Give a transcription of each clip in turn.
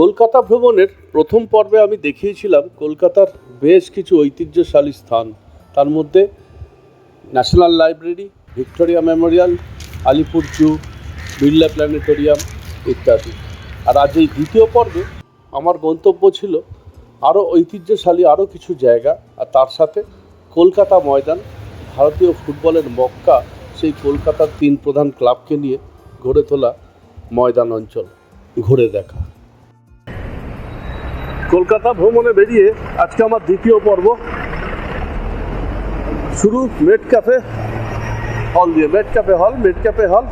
কলকাতা ভ্রমণের প্রথম পর্বে আমি দেখিয়েছিলাম কলকাতার বেশ কিছু ঐতিহ্যশালী স্থান, তার মধ্যে national library, Victoria memorial, Alipore zoo, Birla planetarium ইত্যাদি। আর আজ এই দ্বিতীয় পর্বে আমার গন্তব্য ছিল আরও ঐতিহ্যশালী আরও কিছু জায়গা, আর তার সাথে কলকাতা ময়দান, ভারতীয় ফুটবলের মক্কা, সেই কলকাতার তিন প্রধান ক্লাবকে নিয়ে গড়ে তোলা ময়দান অঞ্চল ঘুরে দেখা। কলকাতা ভ্রমণে বেরিয়ে আজকে আমার দ্বিতীয় পর্ব শুরু মেট ক্যাফে হল দিয়ে। মেট ক্যাফে হল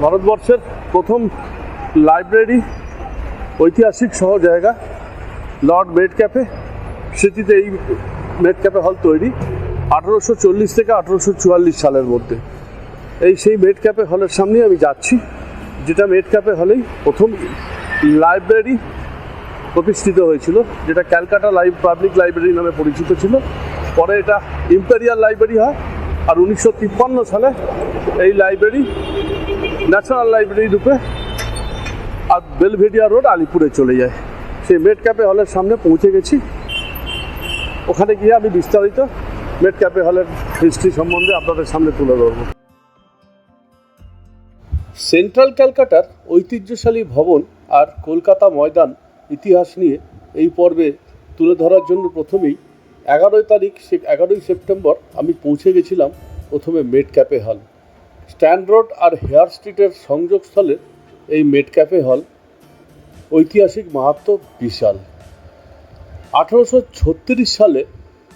ভারতবর্ষের প্রথম লাইব্রেরি, ঐতিহাসিক শহর জায়গা, লর্ড মেট ক্যাফে স্মৃতিতে এই মেট ক্যাফে হল তৈরি 1840 থেকে 1844 সালের মধ্যে। সেই মেট ক্যাফে হলের সামনে আমি যাচ্ছি, যেটা মেট ক্যাফে হলেই প্রথম লাইব্রেরি প্রতিষ্ঠিত হয়েছিল, যেটা ক্যালকাটা পাবলিক লাইব্রেরি নামে পরিচিত ছিল। পরে এটা ইম্পেরিয়াল লাইব্রেরি হয়, আর 1953 সালে এই লাইব্রেরি ন্যাশনাল লাইব্রেরি রূপে আর বেলভেডিয়া রোড আলিপুরে চলে যায়। সেই মেট ক্যাফে হলের সামনে পৌঁছে গেছি। ওখানে গিয়ে আমি বিস্তারিত মেট ক্যাফে হলের হিস্ট্রি সম্বন্ধে আপনাদের সামনে তুলে ধরব। সেন্ট্রাল ক্যালকাটার ঐতিহ্যশালী ভবন আর কলকাতা ময়দান ইতিহাস নিয়ে এই পর্বে তুলে ধরার জন্য প্রথমেই 11 সেপ্টেম্বর আমি পৌঁছে গেছিলাম প্রথমে মেট ক্যাফে হল। স্ট্যান্ড রোড আর হেয়ার স্ট্রিটের সংযোগস্থলে এই মেট ক্যাফে হল ঐতিহাসিক মাহাত্ম্য বিশাল। 1836 সালে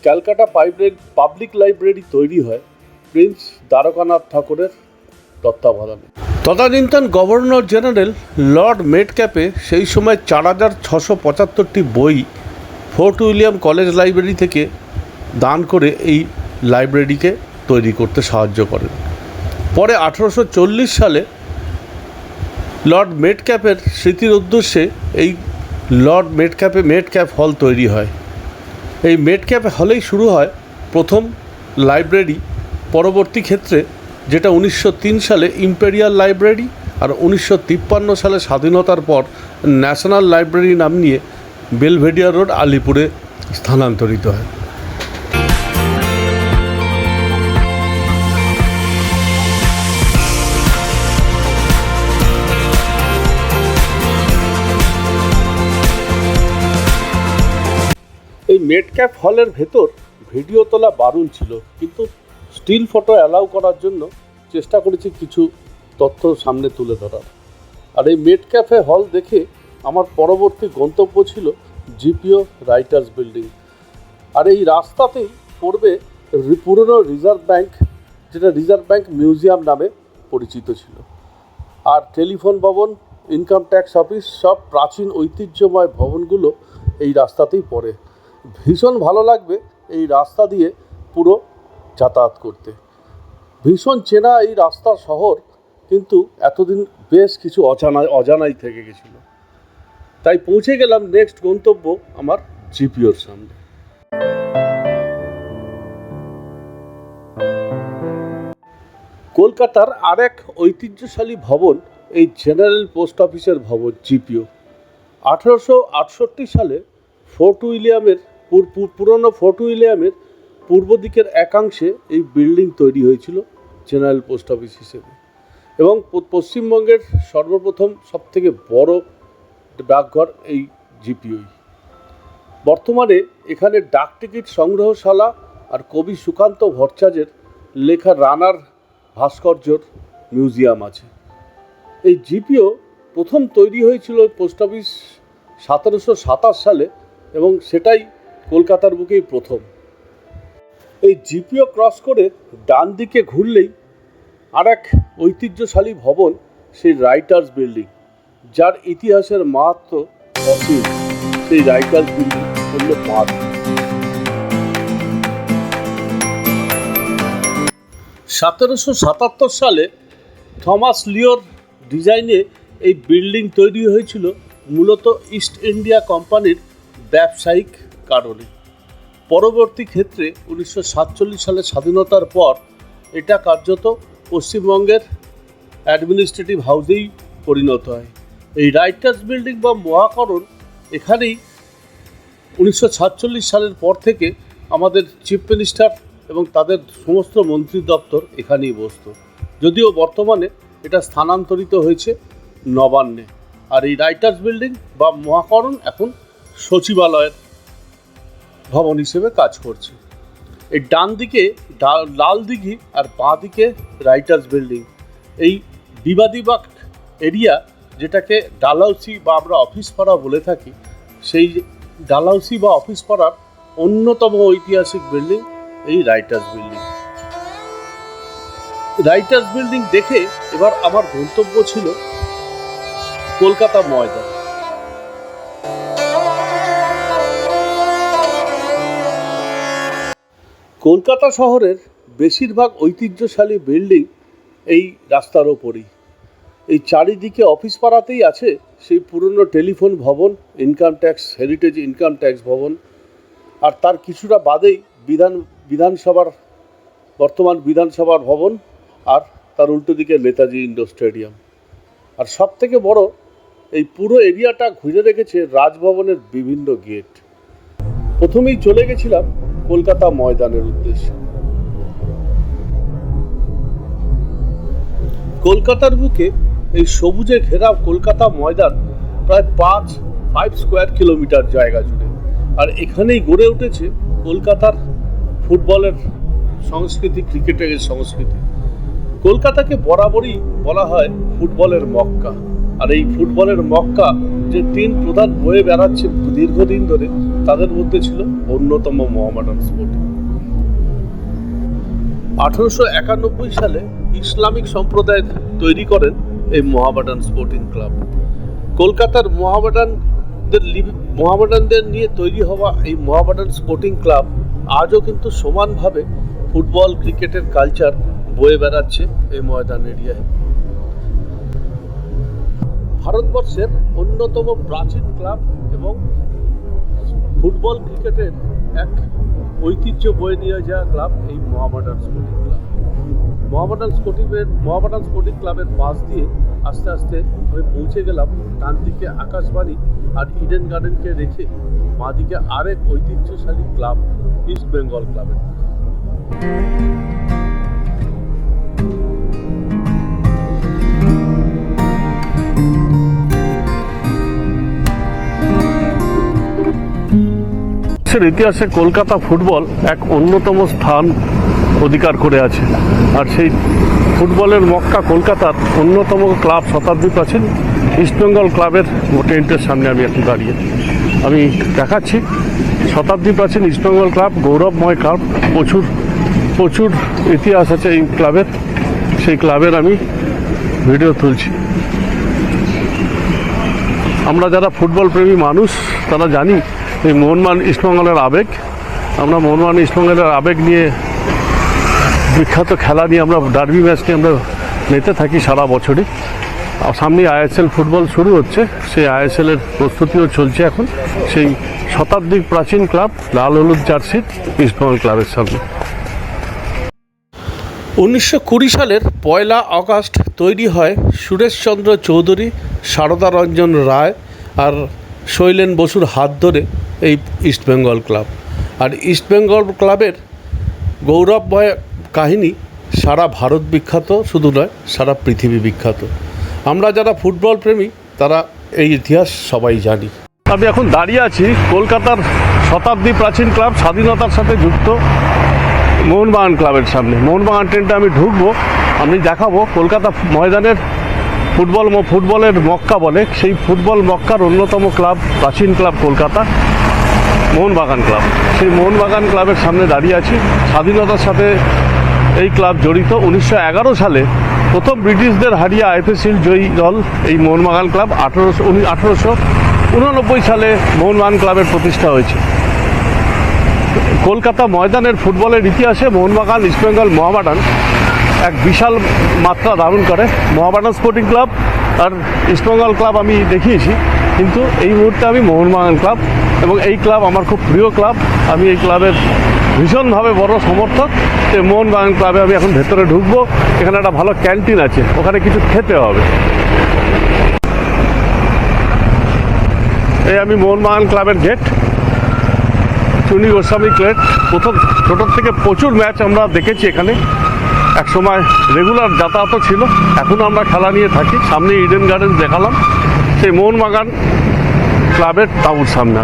ক্যালকাটা পাবলিক লাইব্রেরি তৈরি হয় প্রিন্স দ্বারকানাথ ঠাকুরের তত্ত্বাবধানে। তদানীন্তন গভর্নর জেনারেল লর্ড মেট ক্যাপে সেই সময় 4675টি বই ফোর্ট উইলিয়াম কলেজ লাইব্রেরি থেকে দান করে এই লাইব্রেরিকে তৈরি করতে সাহায্য করেন। পরে 1840 সালে লর্ড মেট ক্যাপের স্মৃতির উদ্দেশ্যে এই লর্ড মেট ক্যাপ হল তৈরি হয়। এই মেট ক্যাপ হলেই শুরু হয় প্রথম লাইব্রেরি। পরবর্তী ক্ষেত্রে যেটা 1903 সালে ইম্পেরিয়াল লাইব্রেরি, আর 1953 সালে স্বাধীনতার পর ন্যাশনাল লাইব্রেরি নাম নিয়ে বেলভেডিয়া রোড আলিপুরে স্থানান্তরিত হয়। এই মেট ক্যাপ হলের ভেতর ভিডিও তোলা বারণ ছিল, কিন্তু স্টিল ফটো অ্যালাউ করার জন্য চেষ্টা করেছি কিছু তথ্য সামনে তুলে ধরার। আর এই মেট ক্যাফে হল দেখে আমার পরবর্তী গন্তব্য ছিল জিপিও রাইটার্স বিল্ডিং। আর এই রাস্তাতেই পড়বে পুরনো রিজার্ভ ব্যাংক, যেটা রিজার্ভ ব্যাংক মিউজিয়াম নামে পরিচিত ছিল। আর টেলিফোন ভবন, ইনকাম ট্যাক্স অফিস, সব প্রাচীন ঐতিহ্যময় ভবনগুলো এই রাস্তাতেই পড়ে। ভীষণ ভালো লাগবে এই রাস্তা দিয়ে পুরো যাতায়াত করতে। ভীষণ চেনা এই রাস্তা শহর, কিন্তু এতদিন বেশ কিছু অজানাই থেকে গেছিল। তাই পৌঁছে গেলাম নেক্সট গন্তব্য আমার জিপিওর সামনে। কলকাতার আরেক ঐতিহ্যশালী ভবন এই জেনারেল পোস্ট অফিসের ভবন জিপিও। 1868 সালে পুরনো ফোর্ট উইলিয়ামের পূর্ব দিকের একাংশে এই বিল্ডিং তৈরি হয়েছিল জেনারেল পোস্ট অফিস হিসেবে, এবং পশ্চিমবঙ্গের সর্বপ্রথম সবথেকে বড় ডাকঘর এই জিপিওই। বর্তমানে এখানে ডাক টিকিট সংগ্রহশালা আর কবি সুকান্ত ভট্টাচার্যের লেখা রানার ভাস্কর্যর মিউজিয়াম আছে। এই জিপিও প্রথম তৈরি হয়েছিল পোস্ট অফিস 1727 সালে, এবং সেটাই কলকাতার বুকেই প্রথম। এই জিপিও ক্রস করে ডান দিকে ঘুরলেই আর এক ঐতিহ্যশালী ভবন, সেই রাইটার্স বিল্ডিং, যার ইতিহাসের মাহাত্ম্য অসীম। সেই রাইটার্স বিল্ডিং হল 1777 সালে থমাস লিওর ডিজাইনে এই বিল্ডিং তৈরি হয়েছিল মূলত ইস্ট ইন্ডিয়া কোম্পানির ব্যবসায়িক কারণে। পরবর্তী ক্ষেত্রে 1947 সালে স্বাধীনতার পর এটা কার্যত পশ্চিমবঙ্গের অ্যাডমিনিস্ট্রেটিভ হাউসেই পরিণত হয়। এই রাইটার্স বিল্ডিং বা মহাকরণ এখানেই 1947 সালের পর থেকে আমাদের চিফ মিনিস্টার এবং তাদের সমস্ত মন্ত্রী দপ্তর এখানেই বসত। যদিও বর্তমানে এটা স্থানান্তরিত হয়েছে নবান্নে। আর এই রাইটার্স বিল্ডিং বা মহাকরণ এখন সচিবালয়ের ভবন হিসেবে কাজ করছে। এই ডান দিকে লাল দিঘি আর বাঁ দিকে রাইটার্স বিল্ডিং, এই বিবাদীবাগ এরিয়া যেটাকে ডালহাউসি বা আমরা অফিস পাড়া বলে থাকি, সেই ডালহাউসি বা অফিস পাড়ার অন্যতম ঐতিহাসিক বিল্ডিং এই রাইটার্স বিল্ডিং। রাইটার্স বিল্ডিং দেখে এবার আমার গন্তব্য ছিল কলকাতা ময়দান। কলকাতা শহরের বেশিরভাগ ঐতিহ্যশালী বিল্ডিং এই রাস্তার ওপরই। এই চারিদিকে অফিস পাড়াতেই আছে সেই পুরনো টেলিফোন ভবন, income tax, heritage income tax ভবন, আর তার কিছুটা বাদেই বিধানসভার বর্তমান বিধানসভার ভবন, আর তার উল্টো দিকে নেতাজি ইন্ডোর স্টেডিয়াম। আর সব থেকে বড়, এই পুরো এরিয়াটা ঘিরে রেখেছে রাজভবনের বিভিন্ন গেট। প্রথমেই চলে গেছিলাম কলকাতা ময়দানের উদ্দেশ্যে। কলকাতার বুকে এই সবুজে ঘেরা কলকাতা ময়দান প্রায় 5 স্কোয়ার কিলোমিটার জায়গা জুড়ে। আর এখানেই গড়ে উঠেছে কলকাতার ফুটবলের সংস্কৃতি, ক্রিকেটের সংস্কৃতি। কলকাতাকে বরাবরই বলা হয় ফুটবলের মক্কা। আর এই ফুটবলের মক্কা যে তিন প্রধান বয়ে বেড়াচ্ছে দীর্ঘদিন ধরে, তাদের মধ্যে ছিল অন্যতম মোহামেডান স্পোর্টিং। 1891 সালে ইসলামিক সম্প্রদায় তৈরি করেন এই মোহামেডান স্পোর্টিং ক্লাব। কলকাতার মোহামেডানদের নিয়ে তৈরি হওয়া এই মোহামেডান স্পোর্টিং ক্লাব আজও কিন্তু সমানভাবে ফুটবল, ক্রিকেটের কালচার বয়ে বেড়াচ্ছে এই ময়দান এরিয়ায়। ভারতবর্ষের অন্যতম প্রাচীন ক্লাব এবং ফুটবল ক্রিকেটের এক ঐতিহ্য বয়ে নিয়ে যাওয়া ক্লাব এই Mohammedan sporting club. Mohammedan sporting ক্লাবের পাশ দিয়ে আস্তে আস্তে আমি পৌঁছে গেলাম ডান দিকে আকাশবাণী আর ইডেন গার্ডেনকে রেখে বাঁ দিকে আরেক ঐতিহ্যশালী ক্লাব ইস্ট বেঙ্গল ক্লাবের। ইতিহাসে কলকাতা ফুটবল এক অন্যতম স্থান অধিকার করে আছে। আর সেই ফুটবলের মক্কা কলকাতার অন্যতম ক্লাব শতাব্দী প্রাচীন ইস্টবেঙ্গল ক্লাবের টেন্টের সামনে আমি এখন দাঁড়িয়ে। আমি দেখাচ্ছি শতাব্দী প্রাচীন ইস্টবেঙ্গল ক্লাব, গৌরবময় ক্লাব, প্রচুর ইতিহাস আছে এই ক্লাবের। সেই ক্লাবের আমি ভিডিও তুলছি। আমরা যারা ফুটবল প্রেমী মানুষ তারা জানি এই মোহনবাগান ইস্টবেঙ্গলের আবেগ। আমরা মোহনবাগান ইস্টবেঙ্গলের আবেগ নিয়ে, বিখ্যাত খেলা নিয়ে, আমরা ডার্বি ম্যাচ নিয়ে আমরা মেতে থাকি সারা বছরই। সামনে আইএসএল ফুটবল শুরু হচ্ছে, সেই আইএসএলের প্রস্তুতিও চলছে এখন সেই শতাব্দীর প্রাচীন ক্লাব লাল হলুদ জার্সির ইস্টবেঙ্গল ক্লাবের সামনে। 1920 সালের 1 আগস্ট তৈরি হয় সুরেশচন্দ্র চৌধুরী, সারদা রঞ্জন রায় আর শৈলেন বসুর হাত ধরে এই ইস্টবেঙ্গল ক্লাব। আর ইস্টবেঙ্গল ক্লাবের গৌরবময় কাহিনী সারা ভারত বিখ্যাত, শুধু নয় সারা পৃথিবী বিখ্যাত। আমরা যারা ফুটবল প্রেমী তারা এই ইতিহাস সবাই জানি। আমি এখন দাঁড়িয়ে আছি কলকাতার শতাব্দী প্রাচীন ক্লাব, স্বাধীনতার সাথে যুক্ত মোহনবাগান ক্লাবের সামনে। মোহনবাগান ট্রেনটা আমি ঢুকবো, আমি দেখাবো কলকাতা ময়দানের ফুটবলের মক্কা বলে, সেই ফুটবল মক্কার অন্যতম ক্লাব, প্রাচীন ক্লাব কলকাতা মোহনবাগান ক্লাব। সেই মোহনবাগান ক্লাবের সামনে দাঁড়িয়ে আছি। স্বাধীনতার সাথে এই ক্লাব জড়িত। 1911 সালে প্রথম ব্রিটিশদের হারিয়ে আইএফএ শিল্ড জয়ী দল এই মোহনবাগান ক্লাব। 1889 সালে মোহনবাগান ক্লাবের প্রতিষ্ঠা হয়েছে। কলকাতা ময়দানের ফুটবলের ইতিহাসে মোহনবাগান, ইস্টবেঙ্গল, মোহামেডান এক বিশাল মাত্রা ধারণ করে। মোহামেডান স্পোর্টিং ক্লাব আর ইস্টবেঙ্গল ক্লাব আমি দেখিয়েছি, কিন্তু এই মুহূর্তে আমি মোহনবাগান ক্লাব, এবং এই ক্লাব আমার খুব প্রিয় ক্লাব। আমি এই ক্লাবের ভীষণভাবে বড় সমর্থক। এই মোহনবাগান ক্লাবে আমি এখন ভেতরে ঢুকবো। এখানে একটা ভালো ক্যান্টিন আছে, ওখানে কিছু খেতে হবে। এই আমি মোহনবাগান ক্লাবের গেট, চুনি গোস্বামী গেট। প্রথম ছোটোর থেকে প্রচুর ম্যাচ আমরা দেখেছি এখানে, এক সময় রেগুলার যাতায়াতও ছিল। এখন আমরা খেলা নিয়ে থাকি। সামনে ইডেন গার্ডেন দেখালাম, সেই মোহনবাগান ক্লাবের তাঁবুর সামনে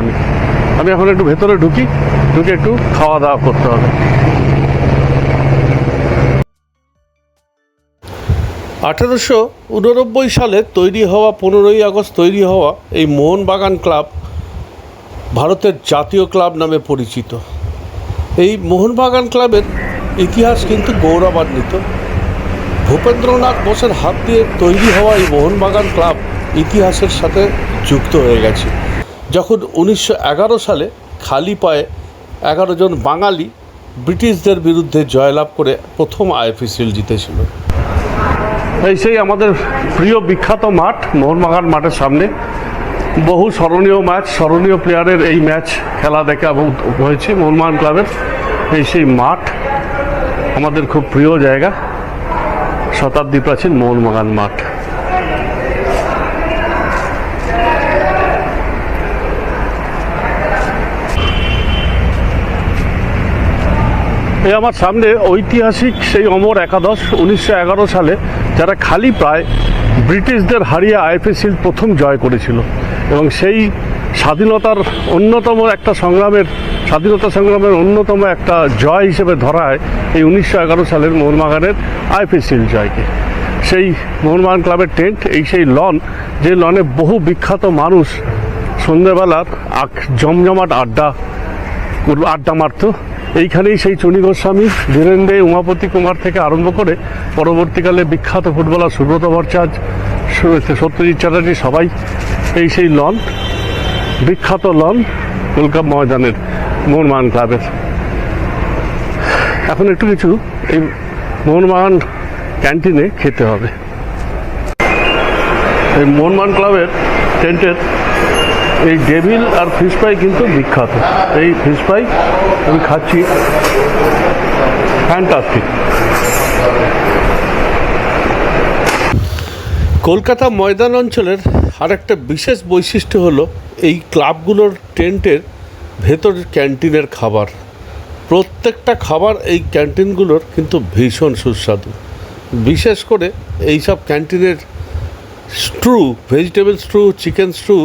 আমি এখন একটু ভেতরে ঢুকে একটু খাওয়া দাওয়া করতে হবে। 1889 সালে তৈরি হওয়া, 15ই আগস্ট তৈরি হওয়া এই মোহনবাগান ক্লাব ভারতের জাতীয় ক্লাব নামে পরিচিত। এই মোহনবাগান ক্লাবের ইতিহাস কিন্তু গৌরবান্বিত। ভূপেন্দ্রনাথ বোসের হাত দিয়ে তৈরি হওয়া এই মোহনবাগান ক্লাব ইতিহাসের সাথে যুক্ত হয়ে গেছে। যখন 1911 সালে খালি পায়ে 11 জন বাঙালি ব্রিটিশদের বিরুদ্ধে জয়লাভ করে প্রথম আইএফএ শিল্ড জিতেছিল। এই সেই আমাদের প্রিয় বিখ্যাত মাঠ, মোহনবাগান মাঠের সামনে বহু স্মরণীয় ম্যাচ, স্মরণীয় প্লেয়ারের এই ম্যাচ খেলা দেখা হয়েছে মোহনবাগান ক্লাবের। এই সেই মাঠ, আমাদের খুব প্রিয় জায়গা, শতাব্দী প্রাচীন মোহনবাগান মাঠ। এই আমার সামনে ঐতিহাসিক সেই অমর একাদশ, 1911 সালে যারা খালি পায়ে ব্রিটিশদের হারিয়ে আইএফএ শিল্ড প্রথম জয় করেছিল, এবং সেই স্বাধীনতার অন্যতম একটা স্বাধীনতা সংগ্রামের অন্যতম একটা জয় হিসেবে ধরা হয় এই 1911 সালের মোহনবাগানের আইএফএ শিল্ড জয়কে। সেই মোহনবাগান ক্লাবের টেন্ট, এই সেই লন, যে লনে বহু বিখ্যাত মানুষ সন্ধ্যেবেলার জমজমাট আড্ডা মারত। এইখানেই সেই চুনি গোস্বামী, ধীরেন দে, উমাপতি কুমার থেকে আরম্ভ করে পরবর্তীকালে বিখ্যাত ফুটবলার সুব্রত ভট্টাচার্য, সত্যজিৎ চ্যাটার্জি, সবাই এই সেই লন, বিখ্যাত লন কলকাতা ময়দানের মোহনবাগান ক্লাবের। এখন একটু কিছু এই মোহনবাগান ক্যান্টিনে খেতে হবে। এই মোহনবাগান ক্লাবের টেন্টের এই ডেভিল আর ফিশ ফ্রাই কিন্তু বিখ্যাত। এই ফিশ ফ্রাই আমি খাচ্ছি, ফ্যান্টাস্টিক। কলকাতা ময়দান অঞ্চলের আরেকটা বিশেষ বৈশিষ্ট্য হলো এই ক্লাবগুলোর টেন্টের ভেতরের ক্যান্টিনের খাবার। প্রত্যেকটা খাবার এই ক্যান্টিনগুলোর কিন্তু ভীষণ সুস্বাদু। বিশেষ করে এইসব ক্যান্টিনের stew, vegetable stew, chicken stew,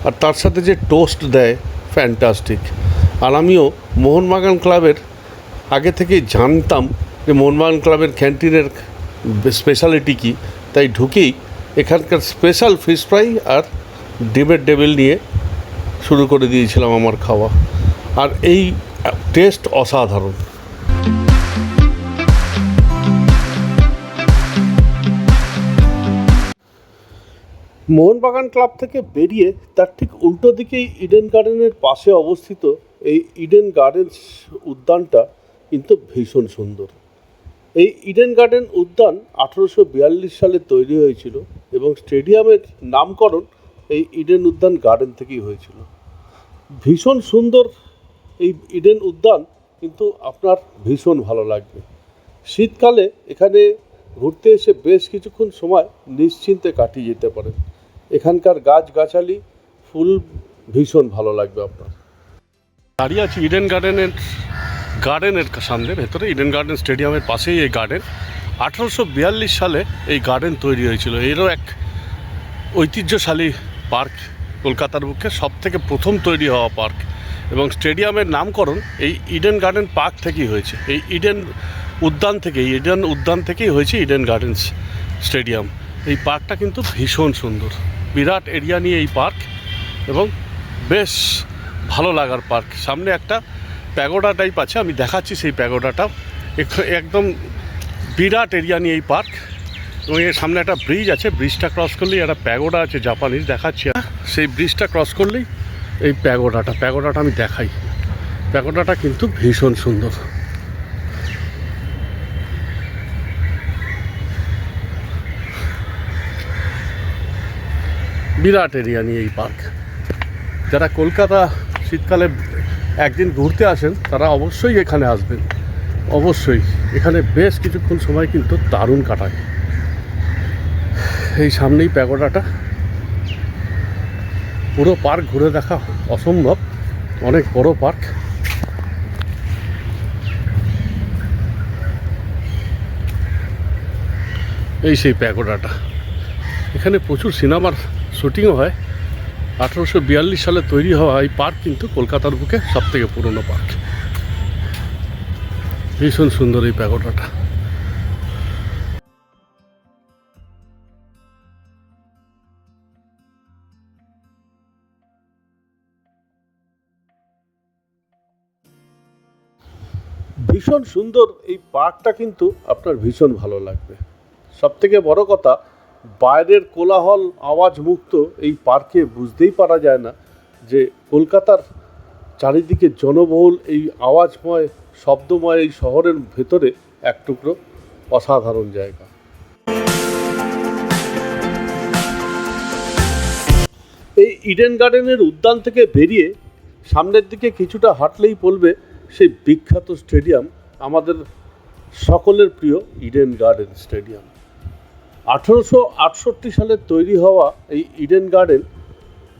আর তার সাথে যে টোস্ট দেয়, ফ্যান্টাস্টিক। আর আমিও মোহনবাগান ক্লাবের আগে থেকেই জানতাম যে মোহনবাগান ক্লাবের ক্যান্টিনের স্পেশালিটি কী, তাই ঢুকেই এখানকার স্পেশাল ফিশ ফ্রাই আর ডিমের ডেভিল নিয়ে শুরু করে দিয়েছিলাম আমার খাওয়া। আর এই টেস্ট অসাধারণ। মোহনবাগান ক্লাব থেকে বেরিয়ে তার ঠিক উল্টো দিকেই ইডেন গার্ডেনের পাশে অবস্থিত এই ইডেন গার্ডেন্স উদ্যানটা কিন্তু ভীষণ সুন্দর। এই ইডেন গার্ডেন উদ্যান 1842 সালে তৈরি হয়েছিল, এবং স্টেডিয়ামের নামকরণ এই ইডেন উদ্যান গার্ডেন থেকেই হয়েছিল। ভীষণ সুন্দর এই ইডেন উদ্যান, কিন্তু আপনার ভীষণ ভালো লাগবে। শীতকালে এখানে ঘুরতে এসে বেশ কিছুক্ষণ সময় নিশ্চিন্তে কাটিয়ে যেতে পারেন। এখানকার গাছগাছালি, ফুল ভীষণ ভালো লাগবে আপনার। দাঁড়িয়ে আছি ইডেন গার্ডেনের সামনে, ভেতরে ইডেন গার্ডেন স্টেডিয়ামের পাশেই এই গার্ডেন। 1842 সালে এই গার্ডেন তৈরি হয়েছিল। এরও এক ঐতিহ্যশালী পার্ক, কলকাতার বুকে সবথেকে প্রথম তৈরি হওয়া পার্ক, এবং স্টেডিয়ামের নামকরণ এই ইডেন গার্ডেন পার্ক থেকেই হয়েছে। এই ইডেন উদ্যান থেকেই হয়েছে ইডেন গার্ডেন্স স্টেডিয়াম। এই পার্কটা কিন্তু ভীষণ সুন্দর, বিরাট এরিয়া নিয়ে এই পার্ক, এবং বেশ ভালো লাগার পার্ক। সামনে একটা প্যাগোডা টাইপ আছে, আমি দেখাচ্ছি সেই প্যাগোডাটা। একদম বিরাট এরিয়া নিয়ে এই পার্ক, এবং এর সামনে একটা ব্রিজ আছে, ব্রিজটা ক্রস করলেই একটা প্যাগোডা আছে জাপানিজ, দেখাচ্ছি। সেই ব্রিজটা ক্রস করলেই এই প্যাগোডাটা আমি দেখাই। প্যাগোডাটা কিন্তু ভীষণ সুন্দর। বিরাট এরিয়া নিয়ে এই পার্ক। যারা কলকাতা শীতকালে একদিন ঘুরতে আসেন তারা অবশ্যই এখানে আসবেন, অবশ্যই। এখানে বেশ কিছুক্ষণ সময় কিন্তু দারুণ কাটায়। এই সামনেই প্যাগোডাটা, পুরো পার্ক ঘুরে দেখা অসম্ভব, অনেক বড় পার্ক। এই সেই প্যাগোডাটা, এখানে প্রচুর সিনেমার শুটিংও হয়। 1842 সালে তৈরি হওয়া এই পার্ক কিন্তু কলকাতার বুকে সবথেকে পুরনো পার্ক। ভীষণ সুন্দর এই প্যাগোডাটা। ভীষণ সুন্দর এই পার্কটা, কিন্তু আপনার ভীষণ ভালো লাগবে। সবথেকে বড় কথা, বাইরের কোলাহল আওয়াজ মুক্ত এই পার্কে বুঝতেই পারা যায় না যে কলকাতার চারিদিকে জনবহুল এই আওয়াজময় শব্দময় এই শহরের ভেতরে এক টুকরো অসাধারণ জায়গা। এই ইডেন গার্ডেনের উদ্যান থেকে বেরিয়ে সামনের দিকে কিছুটা হাঁটলেই পড়বে সেই বিখ্যাত স্টেডিয়াম, আমাদের সকলের প্রিয় ইডেন গার্ডেন স্টেডিয়াম। 1868 সালে তৈরি হওয়া এই ইডেন গার্ডেন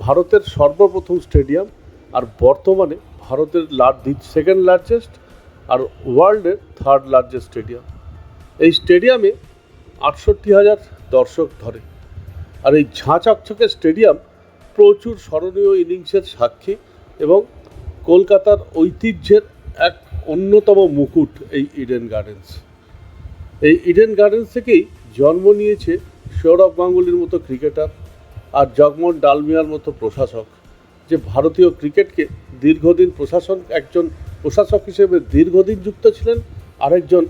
ভারতের সর্বপ্রথম স্টেডিয়াম, আর বর্তমানে ভারতের সেকেন্ড লার্জেস্ট আর ওয়ার্ল্ডের থার্ড লার্জেস্ট স্টেডিয়াম। এই স্টেডিয়ামে 68,000 দর্শক ধরে। আর এই ঝাঁ চকচকে স্টেডিয়াম প্রচুর স্মরণীয় ইনিংসের সাক্ষী এবং কলকাতার ঐতিহ্যের এক অন্যতম মুকুট এই ইডেন গার্ডেন্স। এই ইডেন গার্ডেন্স থেকেই জন্ম নিয়েছে সৌরভ গাঙ্গুলির মতো ক্রিকেটার আর জগমোহন ডালমিয়ার মতো প্রশাসক, যে ভারতীয় ক্রিকেটকে দীর্ঘদিন একজন প্রশাসক হিসেবে দীর্ঘদিন যুক্ত ছিলেন, আরেকজন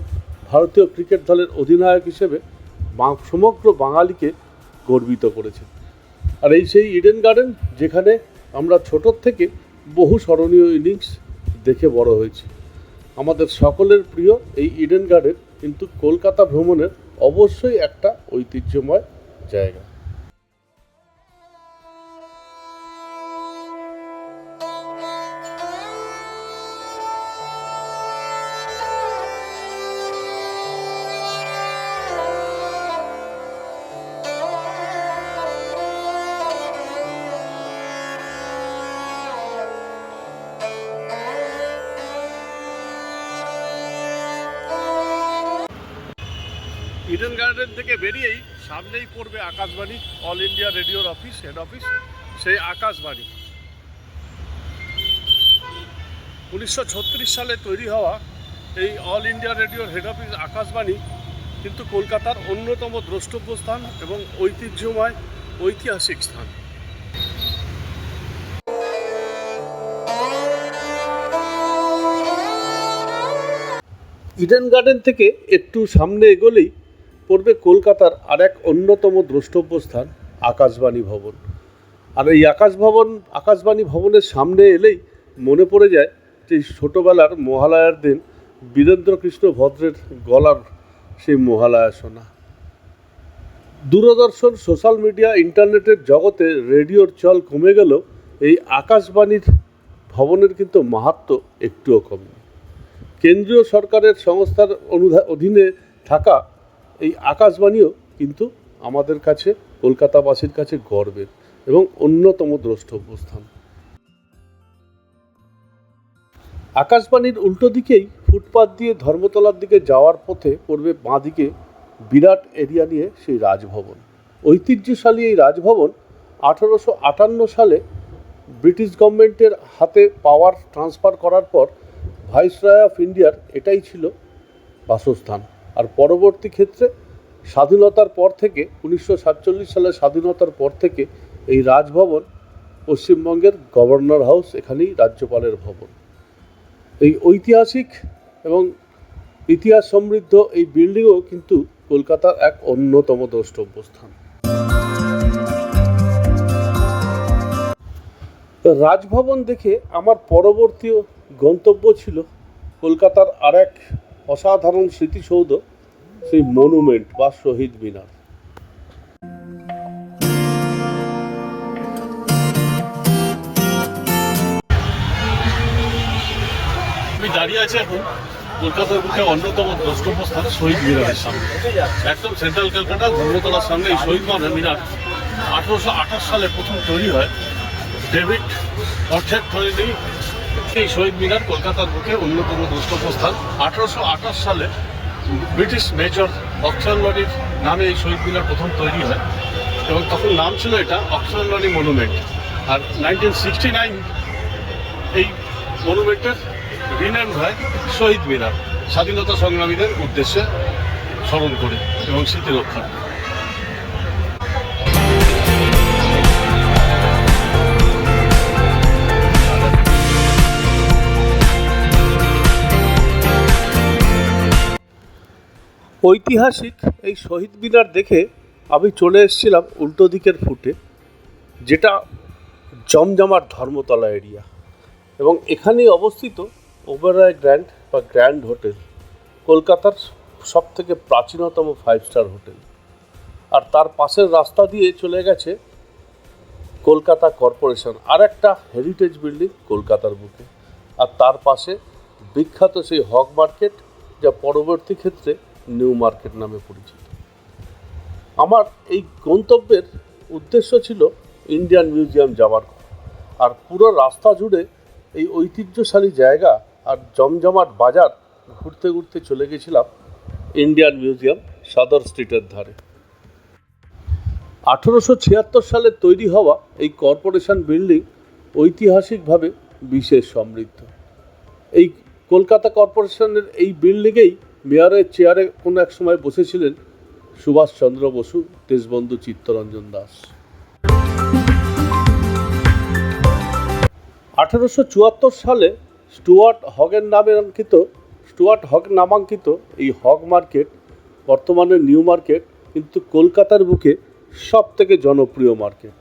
ভারতীয় ক্রিকেট দলের অধিনায়ক হিসেবে সমগ্র বাঙালিকে গর্বিত করেছেন। আর এই সেই ইডেন গার্ডেন যেখানে আমরা ছোটোর থেকে বহু স্মরণীয় ইনিংস দেখে বড় হয়েছি। আমাদের সকলের প্রিয় এই ইডেন গার্ডেন কিন্তু কলকাতা ভ্রমণের অবশ্যই একটা ঐতিহ্যময় জায়গা। ইডেন গার্ডেন থেকে বেরিয়েই সামনেই পড়বে আকাশবাণী, অল ইন্ডিয়া রেডিওর অফিস, হেড অফিস, সেই আকাশবাণী। 1936 সালে তৈরি হওয়া এই অল ইন্ডিয়া রেডিওর হেড অফিস আকাশবাণী কিন্তু কলকাতার অন্যতম দ্রষ্টব্য স্থান এবং ঐতিহ্যময় ঐতিহাসিক স্থান। ইডেন গার্ডেন থেকে একটু সামনে এগোলেই পড়বে কলকাতার আর এক অন্যতম দ্রষ্টব্য স্থান আকাশবাণী ভবন। আর এই আকাশবাণী ভবনের সামনে এলেই মনে পড়ে যায় যে ছোটোবেলার মহালয়ার দিন বীরেন্দ্রকৃষ্ণ ভদ্রের গলার সেই মহালয়া শোনা। দূরদর্শন, সোশ্যাল মিডিয়া, ইন্টারনেটের জগতে রেডিওর চল কমে গেল, এই আকাশবাণীর ভবনের কিন্তু মাহাত্ম্য একটুও কমেনি। কেন্দ্রীয় সরকারের সংস্থার অধীনে থাকা এই আকাশবাণীও কিন্তু আমাদের কাছে, কলকাতাবাসীর কাছে গর্বের এবং অন্যতম দ্রষ্টব্য স্থান। আকাশবাণীর উল্টো দিকেই ফুটপাত দিয়ে ধর্মতলার দিকে যাওয়ার পথে পড়বে বাঁদিকে বিরাট এরিয়া নিয়ে সেই রাজভবন। ঐতিহ্যশালী এই রাজভবন 1858 সালে ব্রিটিশ গভর্নমেন্টের হাতে পাওয়ার ট্রান্সফার করার পর ভাইসরয় অফ ইন্ডিয়ার এটাই ছিল বাসস্থান। আর পরবর্তী ক্ষেত্রে স্বাধীনতার পর থেকে 1947 সালের স্বাধীনতার পর থেকে এই রাজভবন পশ্চিমবঙ্গের গভর্নর হাউস, এখানেই রাজ্যপালের ভবন। এই ঐতিহাসিক এবং ইতিহাস সমৃদ্ধ এই বিল্ডিংও কিন্তু কলকাতার এক অন্যতম দ্রষ্টব্য স্থান। রাজভবন দেখে আমার পরবর্তী গন্তব্য ছিল কলকাতার আর এক অসাধারণ স্মৃতিসৌধ, সেই মনুমেন্ট বা শহীদ মিনার। আমি দাঁড়িয়ে আছি এখন কলকাতার বুকে অন্যতম দ্রষ্টব্য স্থান শহীদ মিনারের সামনে, একদম সেন্ট্রাল কলকাতা ধর্মতলার সামনে। এই শহীদ মিনার 1828 সালে প্রথম তৈরি হয় ডেভিড অর্থের তৈরি এই শহীদ মিনার কলকাতার বুকে অন্যতম দ্রষ্টব্য স্থান। 1828 সালে ব্রিটিশ মেজর অক্সনলরির নামে এই শহীদ মিনার প্রথম তৈরি হয় এবং তখন নাম ছিল এটা অক্সনলরি মনুমেন্ট। আর 1969 এই মনুমেন্টের রিনেম হয় শহীদ মিনার, স্বাধীনতা সংগ্রামীদের উদ্দেশ্যে স্মরণ করে এবং স্মৃতি রক্ষা। ঐতিহাসিক এই শহীদ মিনার দেখে আমি চলে এসেছিলাম উল্টো দিকের ফুটে, যেটা জমজমাট ধর্মতলা এরিয়া, এবং এখানেই অবস্থিত ওবেরয় গ্র্যান্ড বা গ্র্যান্ড হোটেল, কলকাতার সবথেকে প্রাচীনতম 5 স্টার হোটেল। আর তার পাশের রাস্তা দিয়ে চলে গেছে কলকাতা কর্পোরেশন, আর একটা হেরিটেজ বিল্ডিং কলকাতার বুকে। আর তার পাশে বিখ্যাত সেই হগ মার্কেট, যা পরবর্তী ক্ষেত্রে নিউ মার্কেট নামে পরিচিত। আমার এই গন্তব্যের উদ্দেশ্য ছিল ইন্ডিয়ান মিউজিয়াম যাওয়ার, আর পুরো রাস্তা জুড়ে এই ঐতিহ্যশালী জায়গা আর জমজমাট বাজার ঘুরতে ঘুরতে চলে গেছিলাম ইন্ডিয়ান মিউজিয়াম সদর স্ট্রিটের ধারে। 1876 সালে তৈরি হওয়া এই কর্পোরেশন বিল্ডিং ঐতিহাসিকভাবে বিশেষ সমৃদ্ধ। এই কলকাতা কর্পোরেশনের এই বিল্ডিংয়েই মেয়রের চেয়ারে কোনো এক সময় বসেছিলেন সুভাষচন্দ্র বসু, দেশবন্ধু চিত্তরঞ্জন দাস। 1874 সালে স্টুয়ার্ট হগ নামাঙ্কিত এই হগ মার্কেট, বর্তমানে নিউ মার্কেট, কিন্তু কলকাতার বুকে সব থেকে জনপ্রিয় মার্কেট।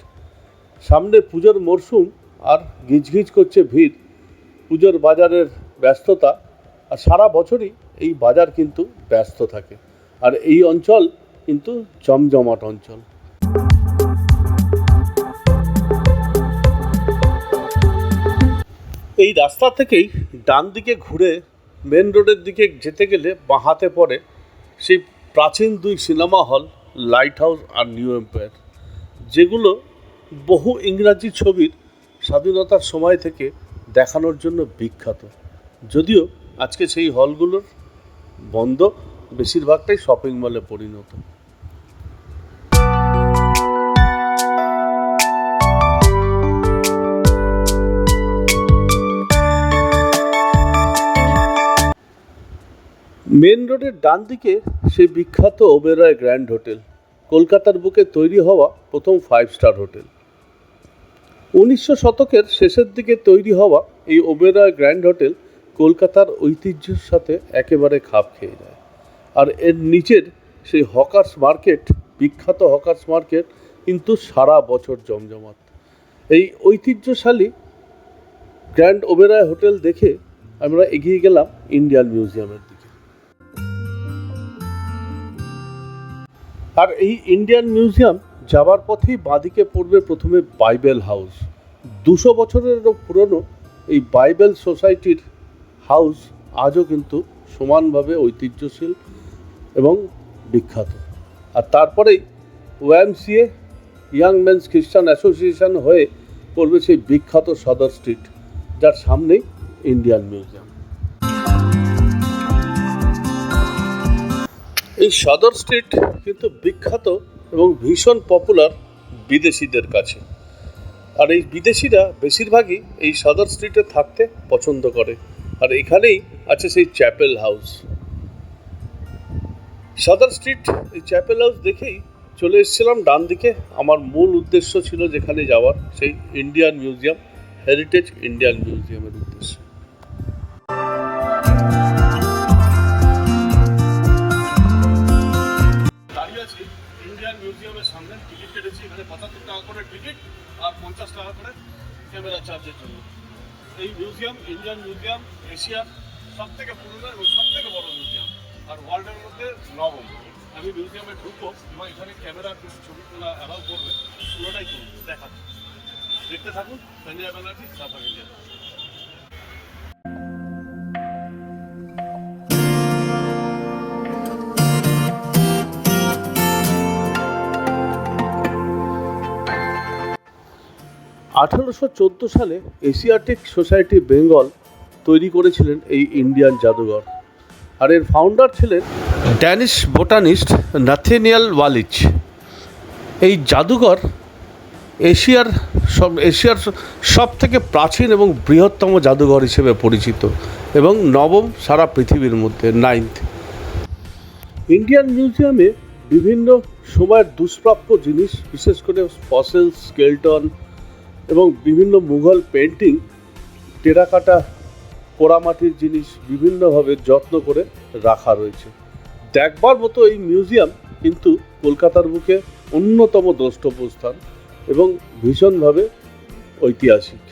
সামনে পুজোর মরশুম আর গিজগিজ করছে ভিড়, পুজোর বাজারের ব্যস্ততা, আর সারা বছরই এই বাজার কিন্তু ব্যস্ত থাকে। আর এই অঞ্চল কিন্তু জমজমাট অঞ্চল। এই রাস্তা থেকেই ডান দিকে ঘুরে মেন রোডের দিকে যেতে গেলে বাঁ হাতে পড়ে সেই প্রাচীন 2 সিনেমা হল, লাইট হাউস আর নিউ এম্পায়ার, যেগুলো বহু ইংরাজি ছবির স্বাধীনতার সময় থেকে দেখানোর জন্য বিখ্যাত। যদিও আজকে সেই হলগুলোর বন্ধ, বেশিরভাগটাই শপিং মলে পরিণত। মেন রোডের ডান দিকে সেই বিখ্যাত ওবেরয় গ্র্যান্ড হোটেল, কলকাতার বুকে তৈরি হওয়া প্রথম 5 স্টার হোটেল। 1900 শতকের শেষের দিকে তৈরি হওয়া এই ওবেরয় গ্র্যান্ড হোটেল কলকাতার ঐতিহ্যের সাথে একেবারে খাপ খেয়ে যায়। আর এর নিচের সেই হকার্স মার্কেট, বিখ্যাত হকার্স মার্কেট কিন্তু সারা বছর জমজমাট। এই ঐতিহ্যশালী গ্র্যান্ড ওবেরয় হোটেল দেখে আমরা এগিয়ে গেলাম ইন্ডিয়ান মিউজিয়ামের দিকে। আর এই ইন্ডিয়ান মিউজিয়াম যাবার পথেই বাঁদিকে পড়বে প্রথমে বাইবেল হাউস। 200 বছরেরও পুরনো এই বাইবেল সোসাইটির হাউস আজও কিন্তু সমানভাবে ঐতিহ্যশীল এবং বিখ্যাত। আর তারপরেই YMCA, ইয়াং মেন্স খ্রিস্টান অ্যাসোসিয়েশন হয়ে পড়বে সেই বিখ্যাত সদর স্ট্রিট, যার সামনেই ইন্ডিয়ান মিউজিয়াম। এই সদর স্ট্রিট কিন্তু বিখ্যাত এবং ভীষণ পপুলার বিদেশিদের কাছে। আর এই বিদেশিরা বেশিরভাগই এই সদর স্ট্রিটে থাকতে পছন্দ করে। আর এখানেই আছে সেই চ্যাপেল হাউস। সদর স্ট্রিট এই চ্যাপেল হাউস দেখেই চলে এসেছিলাম ডান দিকে। আমার মূল উদ্দেশ্য ছিল যেখানে যাওয়ার, সেই ইন্ডিয়ান মিউজিয়াম, হেরিটেজ ইন্ডিয়ান মিউজিয়ামের উদ্দেশ্যে। দাঁড়িয়ে আছি ইন্ডিয়ান মিউজিয়ামের সামনে, টিকিট কেটেছি। এখানে 75 টাকা করে টিকিট আর 50 টাকা করে ক্যামেরা চার্জের জন্য। এই মিউজিয়াম, ইন্ডিয়ান মিউজিয়াম, এশিয়ার সব থেকে পুরনো এবং সব থেকে বড় মিউজিয়াম, আর ওয়ার্ল্ডের মধ্যে 9ম। আমি মিউজিয়ামে ঢুকবো এবং এখানে ক্যামেরার কিছু ছবি তোলা অ্যালাউ করবে, পুরোটাই করবো, দেখা দেখতে থাকুন। Sanjay Banerjee, suffer India. 1814 সালে এশিয়াটিক সোসাইটি বেঙ্গল তৈরি করেছিলেন এই ইন্ডিয়ান জাদুঘর, আর এর ফাউন্ডার ছিলেন ড্যানিশ বোটানিস্ট নাথেনিয়েল ওয়ালিচ। এই জাদুঘর এশিয়ার সব থেকে প্রাচীন এবং বৃহত্তম জাদুঘর হিসেবে পরিচিত এবং নবম সারা পৃথিবীর মধ্যে, 9th। ইন্ডিয়ান মিউজিয়ামে বিভিন্ন সময়ের দুষ্প্রাপ্য জিনিস, বিশেষ করে ফসিল, স্কেলটন এবং বিভিন্ন মুঘল পেন্টিং, টেরাকাটা, পোড়ামাটির জিনিস বিভিন্নভাবে যত্ন করে রাখা রয়েছে। দেখবার মতো এই মিউজিয়াম কিন্তু কলকাতার বুকে অন্যতম দ্রষ্টব্য স্থান এবং ভীষণভাবে ঐতিহাসিক।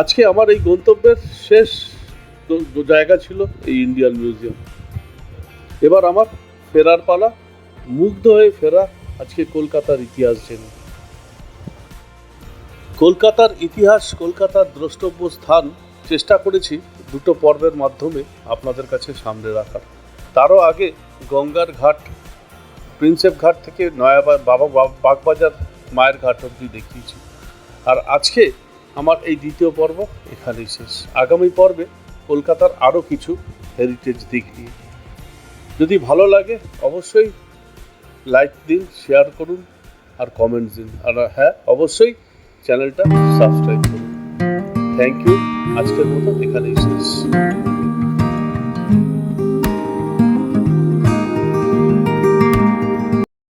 আজকে আমার এই গন্তব্যের শেষ জায়গা ছিল এই ইন্ডিয়ান মিউজিয়াম। এবার আমার ফেরার পালা, মুগ্ধ হয়ে ফেরা আজকে কলকাতার ইতিহাস জেনে। কলকাতার ইতিহাস, কলকাতার দ্রষ্টব্য স্থান চেষ্টা করেছি দুটো পর্বের মাধ্যমে আপনাদের কাছে সামনে রাখার। তারও আগে গঙ্গার ঘাট, প্রিন্সেপ ঘাট থেকে বাগবাজার মায়ের ঘাট অবধি দেখিয়েছি। আর আজকে আমার এই দ্বিতীয় পর্ব এখানেই শেষ। আগামী পর্বে কলকাতার আরও কিছু হেরিটেজ দিক নিয়ে। যদি ভালো লাগে অবশ্যই লাইক দিন, শেয়ার করুন আর কমেন্টস দিন, আর হ্যাঁ অবশ্যই চ্যানেলটা সাবস্ক্রাইব করুন। Thank you. আজকের মতো এখানেই শেষ।